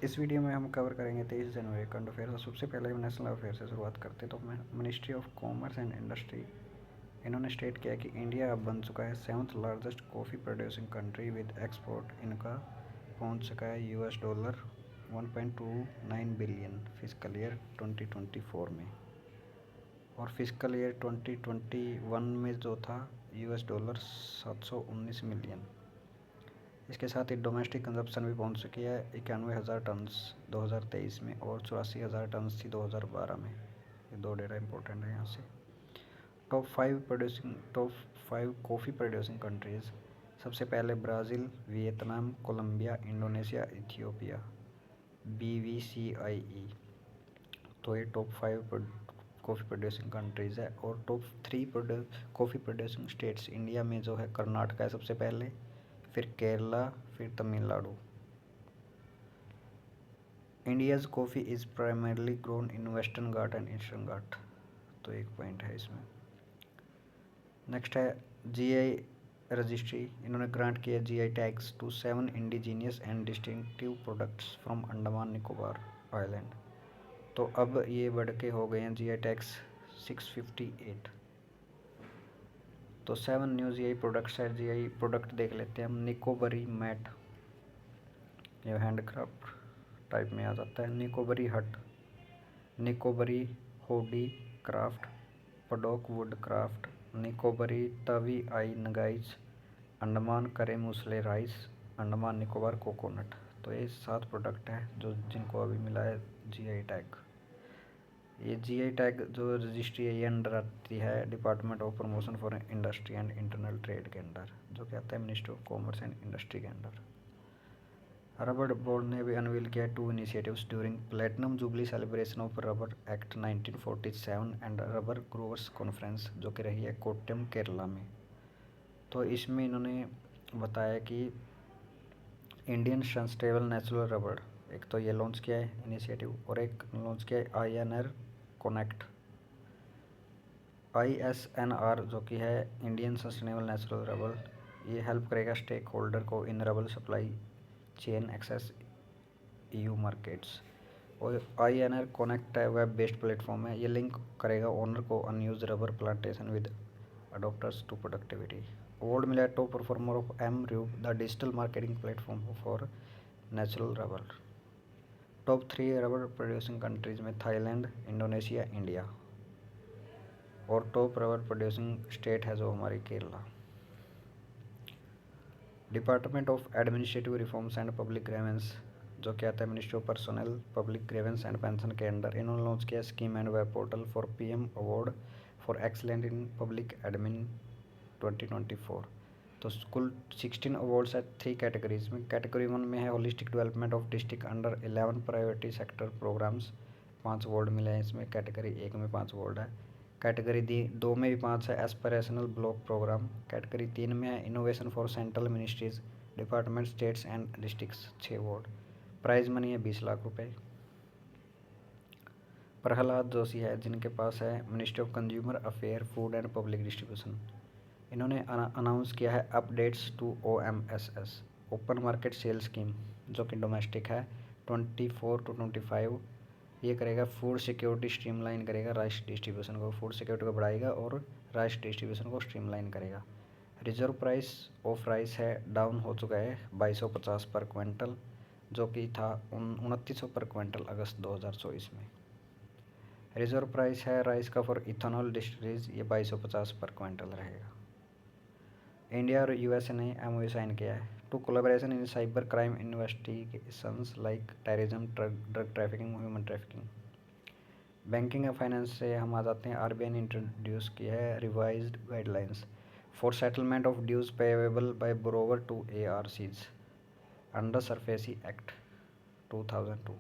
इस वीडियो में हम कवर करेंगे 23 जनवरी करंट अफेयर। सबसे पहले हम नेशनल अफेयर से शुरुआत करते हैं। तो ministry of commerce and industry इन्होंने स्टेट किया कि इंडिया अब बन चुका है 7th largest coffee producing country with export इनका पहुंच चुका है $1.29 बिलियन फिजिकल ईयर 2024 में, और फिजिकल ईयर 2021 में जो था $719 मिलियन। इसके साथ ही डोमेस्टिक कंजप्शन भी पहुंच चुकी है 91,000 टन्स 2023 में और 84,000 टन्स थी 2012 में। ये दो डेटा इंपॉर्टेंट है यहाँ से। Top five coffee producing countries. सबसे पहले Brazil, Vietnam, Colombia, Indonesia, Ethiopia, BVCIE। तो ये टॉप 5 कॉफ़ी प्रोड्यूसिंग कंट्रीज़ है। और top 3 coffee producing states India में जो है कर्नाटक है सबसे पहले, फिर केरला, फिर Tamil Nadu. India's coffee is primarily grown in western Ghat and eastern Ghat. तो एक पॉइंट है इसमें। नेक्स्ट है GI रजिस्ट्री। इन्होंने ग्रांट किया GI tags to 7 indigenous and distinctive products from Andaman Nicobar island. तो अब ये बढ़ के हो गए हैं GI टैग्स 658। तो 7 न्यू GI प्रोडक्ट्स है। GI प्रोडक्ट देख लेते हैं हम। निकोबरी मैट, ये हैंडक्राफ्ट टाइप में आ जाता है। निकोबरी हट, निकोबरी होडी क्राफ्ट, पडोक वुड क्राफ्ट, निकोबरी तवी आई नगाइज, अंडमान करे मूसले राइस, अंडमान निकोबार कोकोनट। तो ये 7 प्रोडक्ट है जो जिनको अभी मिला है GI टैग। ये GI टैग जो रजिस्ट्री है ये अंडर आती है department of promotion for industry and internal trade के अंडर, जो कि आता है ministry of commerce and industry के अंडर। रबर बोर्ड ने भी अनवील किया 2 initiatives during platinum jubilee celebration of rubber act 1947 and rubber growers conference, जो कि रही है कोट्टयम केरला में। तो इसमें इन्होंने बताया कि इंडियन सस्टेनेबल नेचुरल रबर, एक तो ये लॉन्च किया है इनिशिएटिव, और एक लॉन्च किया है INR कनेक्ट। ISNR जो कि है इंडियन सस्टेनेबल नेचुरल रबर, ये हेल्प करेगा स्टेक होल्डर को in rubber supply chain access EU markets. और INR कनेक्ट है वेब बेस्ड प्लेटफॉर्म है। ये लिंक करेगा ओनर को unused rubber plantation with adopters to productivity. Award मिला है top performer of MRube, the digital marketing platform for natural rubber. Top 3 rubber producing countries में Thailand, Indonesia, India. और top rubber producing state है जो हमारी Kerala. Department of administrative reforms and public grievance, जो क्या आता है ministry of personal, public grievance and pension के अंडर, इन्होंने लॉन्च किया scheme and web portal for PM award for excellent in public admin 2024। तो कुल 16 अवार्ड्स है 3 कैटेगरीज में। कैटेगरी 1 में है holistic development of district under 11 priority sector programs, 5 award मिले हैं इसमें। कैटेगरी 1 में 5 अवार्ड है। कैटेगरी 2 में भी 5 है एस्पिरेशनल ब्लॉक प्रोग्राम। कैटेगरी 3 में है innovation for central ministries, department, states and districts, 6 award. Prize money है 20 लाख रुपए। प्रहलाद जोशी है जिनके पास है ministry of consumer affair, food and public distribution. इन्होंने अनाउंस किया है updates to OMSS open market sale scheme, जो कि डोमेस्टिक है 24 to 25। ये करेगा फूड सिक्योरिटी स्ट्रीमलाइन करेगा, राइस डिस्ट्रीब्यूशन को, फूड सिक्योरिटी को बढ़ाएगा और राइस डिस्ट्रीब्यूशन को स्ट्रीमलाइन करेगा। रिजर्व प्राइस ऑफ राइस है डाउन हो चुका है 2250 पर क्विंटल, जो कि था 2900 पर क्विंटल अगस्त 2024 में। रिजर्व प्राइस है राइस का फॉर इथेनॉल डिस्टिलरीज, ये 2250 पर क्विंटल रहेगा। इंडिया और USA ने MOU साइन किया है to collaboration in cyber crime investigations like terrorism, drug trafficking, human trafficking. Banking and finance से हम आ जाते हैं। RBI ने इंट्रोड्यूस किया है revised guidelines for settlement of dues payable by borrower to ARCs under SARFAESI act 2002।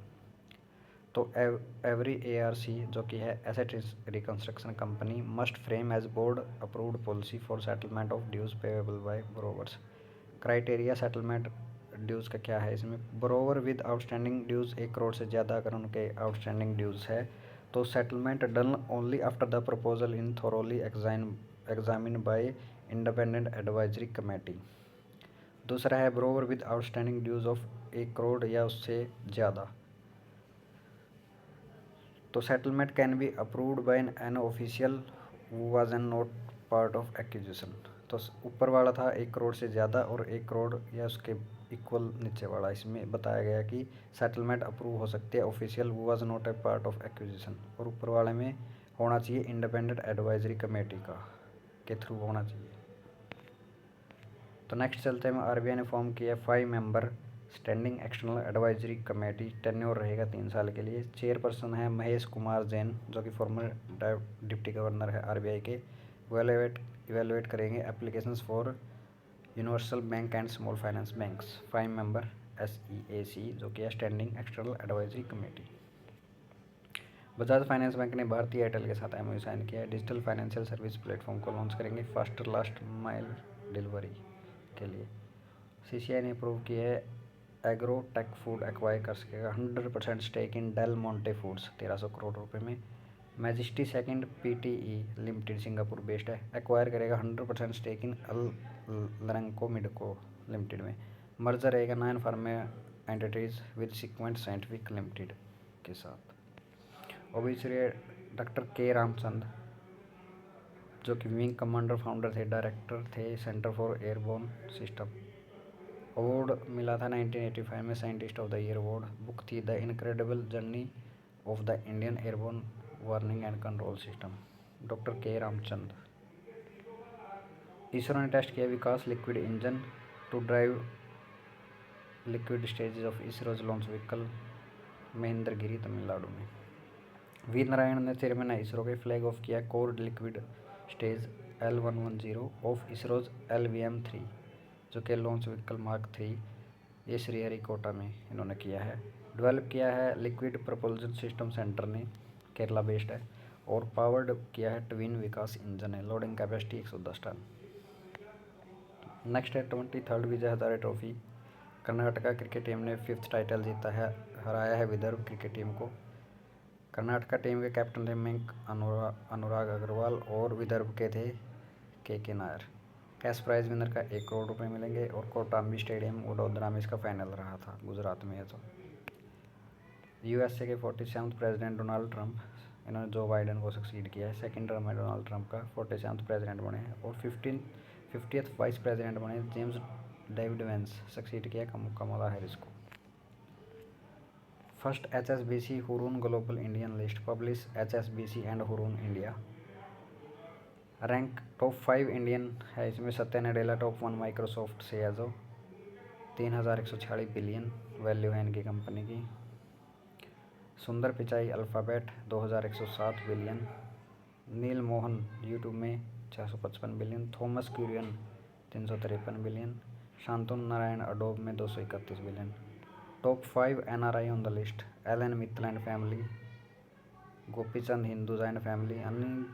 तो every ARC जो कि है asset reconstruction company must frame as board approved policy for settlement of dues payable by borrowers. Criteria settlement dues का क्या है इसमें? Borrower with outstanding dues 1 crore से ज़्यादा अगर उनके आउटस्टैंडिंग ड्यूज़ है तो settlement done only after the proposal in thoroughly examine by independent advisory committee. दूसरा है borrower with outstanding dues of 1 crore या उससे ज़्यादा। तो settlement can be approved by an official who was an not part of acquisition. तो ऊपर वाला था 1 करोड़ से ज़्यादा और 1 करोड़ या उसके इक्वल नीचे वाला। इसमें बताया गया कि सेटलमेंट अप्रूव हो सकती है official who was not a part of acquisition, और ऊपर वाले में होना चाहिए इंडिपेंडेंट एडवाइजरी कमेटी के थ्रू होना चाहिए। तो नेक्स्ट चलते हैं, आरबीआई ने फॉर्म किया 5 member standing external advisory committee, tenure रहेगा 3 साल के लिए। चेयरपर्सन है महेश कुमार जैन, जो कि फॉर्मर डिप्टी गवर्नर है आरबीआई के। इवेलुएट करेंगे applications for universal bank and small finance banks. 5 member SEAC, जो कि है standing external advisory committee. Bajaj finance bank ने भारतीय एयरटेल के साथ MOU साइन किया है। डिजिटल फाइनेंशियल सर्विस प्लेटफॉर्म को लॉन्च करेंगे फास्टर लास्ट माइल डिलीवरी के लिए। CCI ने अप्रूव किया है एग्रो टेक फूड एक्वायर कर सकेगा 100% stake in Del Monte Foods 1300 crore रुपए में। Majesty second PTE limited Singapore based है, एक्वायर करेगा 100% स्टेक इन अल लरेंको मिडको लिमिटेड में। मर्जर रहेगा 9 pharma entities with Sequent scientific limited के साथ। ओबिचुरी डॉक्टर K रामचंद, जो कि विंग कमांडर फाउंडर थे, डायरेक्टर थे centre for airborne system. Award मिला था 1985 में scientist of the year award. Book थी the incredible journey of the Indian airborne warning and control system, doctor K Ramchand. ISRO ने test किया Vikas liquid engine to drive liquid stages of ISRO's launch vehicle, Mahendragiri Tamil Nadu में। V Narayan ने chairman ISRO के flag off किया core liquid stage L110 of ISRO's LVM-3, जो कि launch vehicle mark 3। ये श्रीहरिकोटा में इन्होंने किया है। डेवलप किया है लिक्विड प्रपोल्जन सिस्टम सेंटर ने, केरला बेस्ड है। और पावर्ड किया है ट्विन विकास इंजन है, लोडिंग कैपेसिटी 110 टन। नेक्स्ट है 23rd Vijay Hazare trophy. Karnataka cricket team ने 5th टाइटल जीता है, हराया है विदर्भ क्रिकेट टीम को। कर्नाटका टीम के कैप्टन थे मयंक अनुराग अग्रवाल और विदर्भ के थे के नायर। कैश प्राइज विनर का 1 करोड़ रुपए मिलेंगे। और कोटाम्बी स्टेडियम वडोदरा में इसका फाइनल रहा था, गुजरात में है। तो USA के 47th प्रेसिडेंट डोनाल्ड ट्रंप, इन्होंने जो बाइडन को सक्सीड किया है। सेकंड टर्म है डोनाल्ड ट्रंप का, 47th प्रेसिडेंट बने हैं। और 50th वाइस प्रेसिडेंट बने जेम्स डेविड वेंस, सक्सीड किया कमला हैरिस को। First HSBC Hurun global Indian list publish HSBC and Hurun India. Rank top 5 Indian है, इसमें सत्या नडेला टॉप 1 माइक्रोसॉफ्ट से है, जो 3146 बिलियन वैल्यू है इनकी कंपनी की। Sundar Pichai Alphabet 2107 billion. Neel Mohan YouTube में 655 billion. Thomas Kurian 353 billion. Shantanu Narayen Adobe में 231 billion. Top 5 NRI on the list L N Mittal and family, Gopichand Hinduja and family,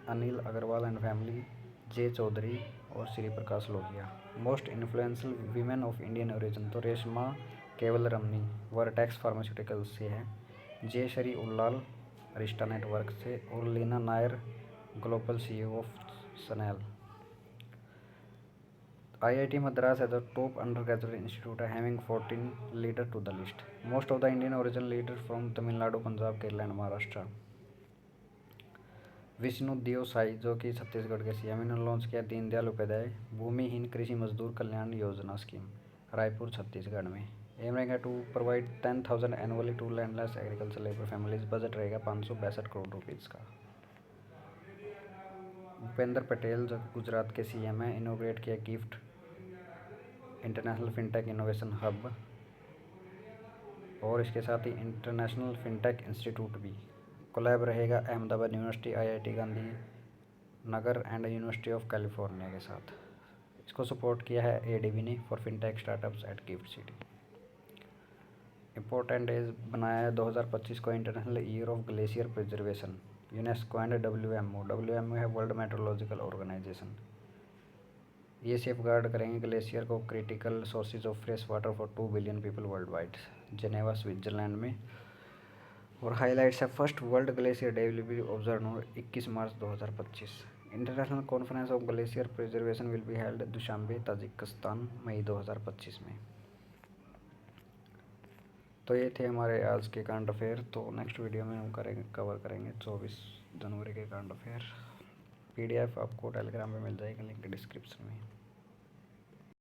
Anil Agarwal and family, J Chaudhry और Shri Prakash Lohia. Most influential women of Indian origin, तो Reshma Kewalramani Vertex pharmaceuticals से है। Jayshree Ullal Arista network से। और Leena Nair global CEO of Chanel. IIT Madras है the top undergraduate institute है, having 14 leader to the list. Most of the Indian origin leader from Tamil Nadu, Punjab, Kerala and Maharashtra. Vishnu Deo Sai, जो कि छत्तीसगढ़ के CM, इन्होंने लॉन्च किया दीनदयाल उपाध्याय भूमिहीन कृषि मजदूर कल्याण योजना स्कीम, रायपुर छत्तीसगढ़ में। एम रहेगा to provide 10,000 annually to landless agriculture labour families. Budget रहेगा 562 करोड़ रुपीज़ का। भूपेंद्र पटेल, जो गुजरात के CM हैं, इनोग्रेट किया GIFT international fintech innovation hub, और इसके साथ ही इंटरनेशनल फिनटेक इंस्टीट्यूट भी। कोलैब रहेगा Ahmedabad university, IIT Gandhinagar and university of California के साथ। इसको सपोर्ट किया है ADB ने for fintech startups at GIFT city. Important days बनाया है 2025 को international year of glacier preservation, UNESCO and WMO है वर्ल्ड मेट्रोलॉजिकल ऑर्गेनाइजेशन। ये सेफ गार्ड करेंगे ग्लेशियर को, critical sources of fresh water for 2 billion people worldwide, Geneva Switzerland में। और highlights है first world glacier day will be observe on 21 March 2025। International conference of glacier preservation will be held Dushanbe Tajikistan, मई 2025 में। तो ये थे हमारे आज के करंट अफेयर। तो नेक्स्ट वीडियो में हम कवर करेंगे 24 जनवरी के करंट अफेयर। PDF आपको टेलीग्राम पे मिल जाएगी, लिंक डिस्क्रिप्शन में।